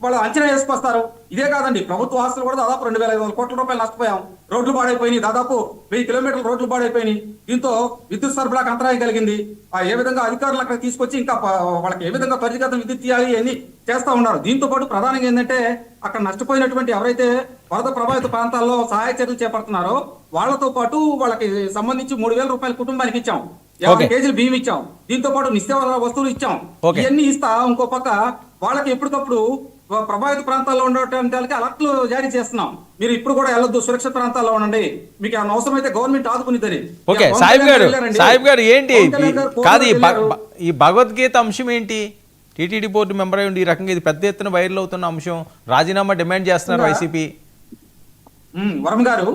వాళ్ళు అంచనా వేసుకొస్తారు. ఇదే కాదండి, ప్రభుత్వ ఆస్తులు కూడా దాదాపు 2,500 కోట్ల రూపాయలు నష్టపోయాం. రోడ్లు పాడైపోయినాయి, దాదాపు 1000 కిలోమీటర్ల రోడ్లు పాడైపోయినాయి. దీంతో విద్యుత్ సరఫరాకు అంతరాయం కలిగింది. ఏ విధంగా అధికారులు అక్కడ తీసుకొచ్చి ఇంకా వాళ్ళకి ఏ విధంగా త్వరితగతిన విద్యుత్ ఇవ్వాలి అని చేస్తా ఉన్నారు. దీంతో పాటు ప్రధానంగా ఏంటంటే అక్కడ నష్టపోయినటువంటి ఎవరైతే వరద ప్రభావిత ప్రాంతాల్లో సహాయ చర్యలు చేపడుతున్నారో వాళ్ళతో పాటు వాళ్ళకి సంబంధించి 3,000 రూపాయలు కుటుంబానికి ఇచ్చాం. 50 కేజీలు బియ్యం ఇచ్చాం. దీంతో పాటు నిత్యావసర వస్తువులు ఇచ్చాం. ఇవన్నీ ఇస్తా ఇంకో పక్క వాళ్ళకి ఎప్పటికప్పుడు ప్రభావిత ప్రాంతాల్లో ఉండటానికి అలర్ట్లు జారీ చేస్తున్నాం. మీరు ఇప్పుడు కూడా వెళ్ళొద్దు, సురక్షిత ప్రాంతాల్లో ఉండండి, మీకు ఏమైనా అవసరమైతే గవర్నమెంట్ ఆదుకునిదని. ఓకే సాహిబ్ గారు ఏంటి కాదు ఈ భగవద్గీత అంశం ఏంటి? టీటీడీ బోర్డు మెంబర్ అయ్యి ఈ రకంగా ఇది పెద్ద ఎత్తున వైరల్ అవుతున్న అంశం, రాజీనామా డిమాండ్ చేస్తున్నారు వైసీపీ. వరం గారు,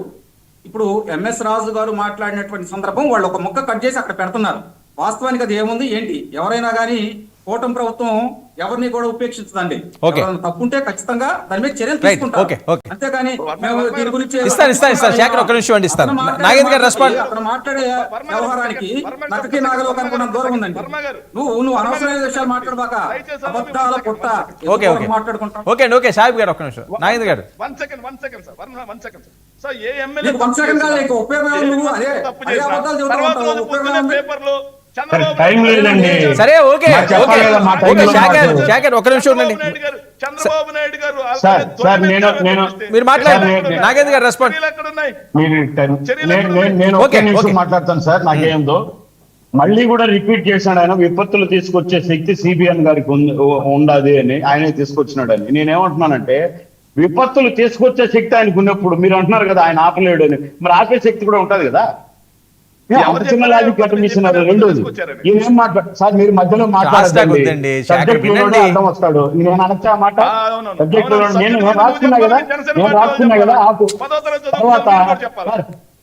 ఇప్పుడు ఎంఎస్ రాజు గారు మాట్లాడినటువంటి సందర్భం వాళ్ళు ఒక ముక్క కట్ చేసి అక్కడ పెడుతున్నారు. వాస్తవానికి అది ఏముంది ఏంటి? ఎవరైనా కానీ కూటమి ప్రభుత్వం ఎవరిని కూడా ఉపేక్షించదండి. తప్పుంటే ఖచ్చితంగా దాని మీద చర్యలు తీసుకుంటాం. అంతేగాని దీని గురించి అతను మాట్లాడే వ్యవహారానికి నక్కకి నాగలోకానికి ఉన్న దూరం ఉందండి. నువ్వు అనవసరమైన విషయాలు మాట్లాడబాక, అబద్ధాల పుట్ట మాట్లాడుకుంటాం. సరే ఓకే ఒక నిమిషం ఉండండి. మీరు మాట్లాడండి, నాగేంద్ర గారు రెస్పాండ్. మాట్లాడతాను సార్. నాకేందో మళ్ళీ కూడా రిపీట్ చేశాడు ఆయన, విపత్తులు తీసుకొచ్చే శక్తి సిబిఎన్ గారికి ఉండదు అని ఆయనే తీసుకొచ్చినాడు అని. నేనేమంటున్నానంటే విపత్తులు తీసుకొచ్చే శక్తి ఆయనకు ఉన్నప్పుడు మీరు అంటున్నారు కదా ఆయన ఆపలేడు అని, మరి ఆపే శక్తి కూడా ఉంటది కదా. చిన్న లాజిక్ కట్టిస్తున్నారు. రెండోది ఈయనేం మాట్లాడు సార్, మీరు మధ్యలో మాట్లాడదండి, సబ్జెక్ట్ అర్థం వస్తాడు. నేను అనొచ్చా మాట? సబ్జెక్ట్ నేను రాసుకున్నా కదా ఆపు. తర్వాత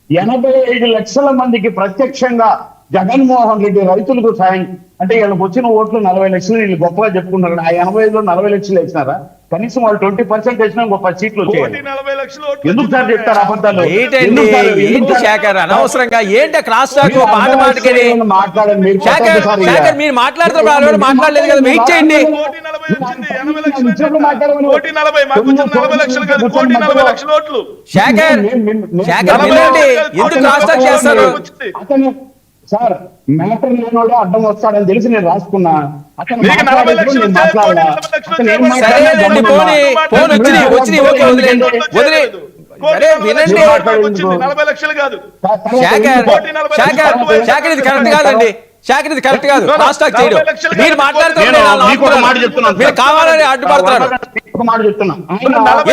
85 లక్షల మందికి ప్రత్యక్షంగా జగన్మోహన్ రెడ్డి రైతులకు సాయం అంటే వీళ్ళకి వచ్చిన ఓట్లు 40 లక్షలు, వీళ్ళు గొప్పగా చెప్పుకున్నారు. ఆ 85లో 40 లక్షలు వేసినారా? కనీసం వాళ్ళు 20% వేసినా గొప్ప సీట్లు వచ్చాయి. ఎందుకు సార్ చెప్తారు అబద్ధాలు? అనవసరంగా ఏంటి క్రాస్ టాక్ మాట మాటకి మాట్లాడండి. మీరు మాట్లాడుతున్నారు, మాట్లాడలేదు కదా, వెయిట్ చేయండి. ఎందుకు క్రాస్ టాక్ చేస్తారు? సార్ మ్యాటర్ లేనోడే అడ్డం వస్తాడని తెలిసి నేను రాసుకున్నా. కరెక్ట్ కాదండి, శాఖర్ ఇది కరెక్ట్ కాదు. క్రాస్ టాక్ చేయడం మీరు మాట్లాడుతున్నారు, మీరు కావాలని అడ్డుపడుతున్నారు.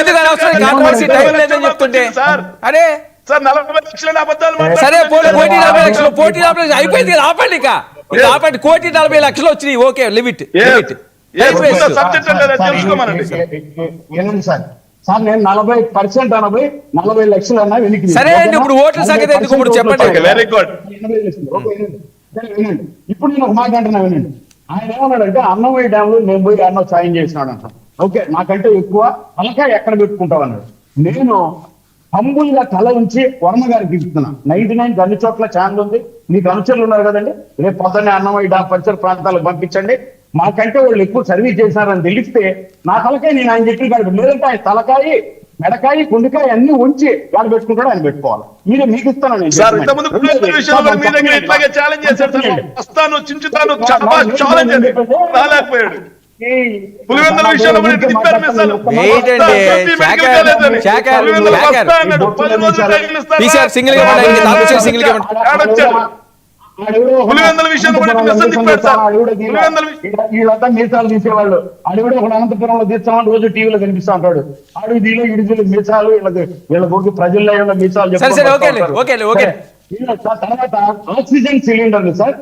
ఎందుకు అనవసరం కాంట్రవర్సీ టైం లేదని చెప్తుంటే అరే సరే పోటీ 40 లక్షలు, పోటీ 40 లక్షలు అయిపోయింది కదా, ఆపండి. ఇక ఆపండి, 1,40,00,000 వచ్చినాయి. ఓకే లిమిట్ సార్ నేను 40% 40 లక్షలు అన్నా వెనక్కి. సరే అండి, ఇప్పుడు ఓట్ల సంగతి ఎందుకు ఇప్పుడు చెప్పండి. Very good. ఇప్పుడు నేను ఒక మాట అంటున్నా వినండి. ఆయన ఏమన్నాడంటే అన్నమయ్య డ్యామ్ లో నేను పోయి అన్న సాయం చేసినాడు అంట. ఓకే, నాకంటే ఎక్కువ తలకాయ ఎక్కడ పెట్టుకుంటావు అన్నాడు. నేను హంబుల్ గా తల ఉంచి వర్మ గారికి ఇస్తున్నా. 99 అన్ని చోట్ల ఛానల్ ఉంది, మీకు అనుచరులు ఉన్నారు కదండి, రేపు పొద్దున్నే అన్నమయ్య డ్యామ్ పరిసర ప్రాంతాలకు పంపించండి. మాకంటే వాళ్ళు ఎక్కువ సర్వీస్ చేసినారని తెలిస్తే నా తలకాయ నేను ఆయన చెప్పి కాదు, లేదంటే ఆయన తలకాయ మెడకాయ గుండెకాయ అన్ని ఉంచి వాళ్ళు పెట్టుకుంటాడు, ఆయన పెట్టుకోవాలి. మీరే మీకు ఇస్తాను నేను. పులివెందుల విషయంలో మీసాలు తీసేవాళ్ళు. ఆడు కూడా ఒక అనంతపురంలో తీస్తామని రోజు టీవీలో కనిపిస్తా ఉంటాడు. ఆడు దీనిలో ఇడిజీలు మీసాలు వీళ్ళకి ప్రజల్లో మీసాలు చెప్తారు. తర్వాత ఆక్సిజన్ సిలిండర్లు సార్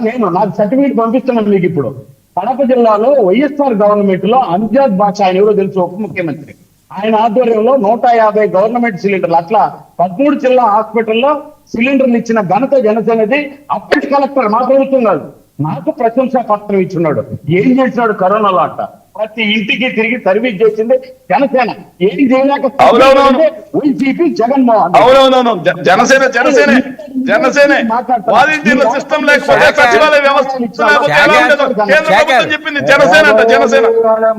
నేను నాకు సర్టిఫికేట్ పంపిస్తున్నాను మీకు. ఇప్పుడు కడప జిల్లాలో వైఎస్ఆర్ గవర్నమెంట్ లో అంజాద్ బాషా ఆయన ఎవరో తెలుసు, ఉప ముఖ్యమంత్రి, ఆయన ఆధ్వర్యంలో 150 గవర్నమెంట్ సిలిండర్లు అట్లా 13 జిల్లా హాస్పిటల్లో సిలిండర్లు ఇచ్చిన ఘనత జనసేనది. అప్పటి కలెక్టర్ మా ప్రభుత్వం కాదు, నాకు ప్రశంసా పత్రం ఇచ్చున్నాడు. ఏం చేసినాడు కరోనాలో అంట. ప్రతి ఇంటికి తిరిగి సర్వీస్ చేసింది జనసేన. ఏం చేయలేక అవునవునవును. వైసీపీ జగన్మోహన్ రెడ్డి. అవునవునవును. జనసేనే వాలంటీర్ల సిస్టమ్ లేకపోతే సచివాలయ వ్యవస్థ లేకపోతే ఎలా ఉండేదో కేంద్ర ప్రభుత్వం చెప్పింది. జనసేన అంట, జనసేన.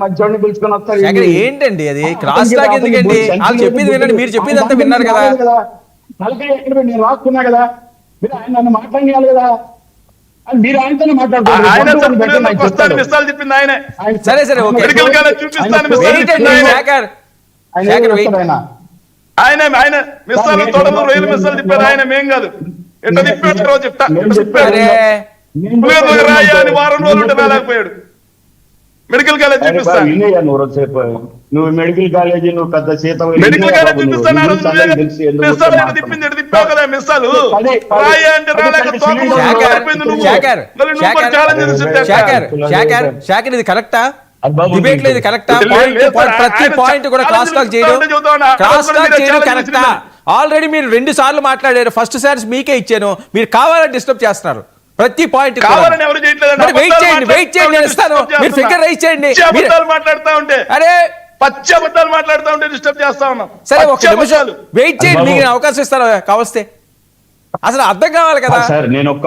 మధ్యలోని పిలుచుకొని వస్తారు. శేఖర్ ఏంటండి అది క్రాస్ టాక్ ఎందుకండి? వాళ్ళు చెప్పింది వినండి, మీరు చెప్పింది అంతా విన్నారు కదా. తలకాయ ఎక్కడ పెట్టి నేను రాసుకున్నా కదా, మీరు ఆయన నన్ను మాట్లాడియాలి కదా, మీరు ఆయనతోనే ఆయన మాట్లాడుతున్నారు. వస్తాను మిస్సాలు చెప్పింది ఆయనే. సరే సరే ఓకే. మెడికల్ కాలేజ్ చూపిస్తాను మిస్సాలు వెయిట్ చెప్పింది అండి ఆయనే. శేఖర్, శేఖర్ వెయిట్. ఆయన మిస్సాలు తొడలు రొయ్యలు మిస్సాలు తిప్పారు ఆయన, మేం కాదు. ఎట్లా తిప్పాడు చెప్తా. అరే రాయ అని వారం రోజులు ఉంటే వేలేకపోయాడు. మెడికల్ కాలేజ్ చూపిస్తాను. నువ్వు మెడికల్ కాలేజీ నువ్వు పెద్ద సీత మెడికల్ కాలేజ్ చూపిస్తాను. మిస్సాలు ఎటు తిప్పింది, ఎటు తిప్పావు కదా మిస్సాలు. రాయ అంటే రాలేక తోకలు పడిపోయింది నువ్వు. శేఖర్ మళ్ళీ నువ్వు కూడా ఛాలెంజ్ శేఖర్ శేఖర్ శేఖర్ ఇది కరెక్టా? డిబేట్ లేదు కరెక్టా? ప్రతి పాయింట్ కూడా క్రాస్ టాక్ చేయడం, క్రాస్ టాక్ చేయడం కరెక్టా? ఆల్రెడీ మీరు 2 సార్లు మాట్లాడారు. ఫస్ట్ సారి మీకే ఇచ్చాను, మీరు కావాలని డిస్టర్బ్ చేస్తున్నారు ప్రతి పాయింట్. కావాలని ఎవరు చేయట్లేదు. వెయిట్ చేయండి నేను ఇస్తాను. మీరు ఫిగర్ రైజ్ చేయండి. మాట్లాడుతూ ఉంటే అరే పచ్చి అబద్ధాలు మాట్లాడుతూ ఉంటే డిస్టర్బ్ చేస్తా ఉన్నాం. సరే ఒక నిమిషం వెయిట్ చేయండి, మీకు అవకాశం ఇస్తాను కావస్తే. అసలు అర్థం కావాలి కదా సార్. నేను ఒక్క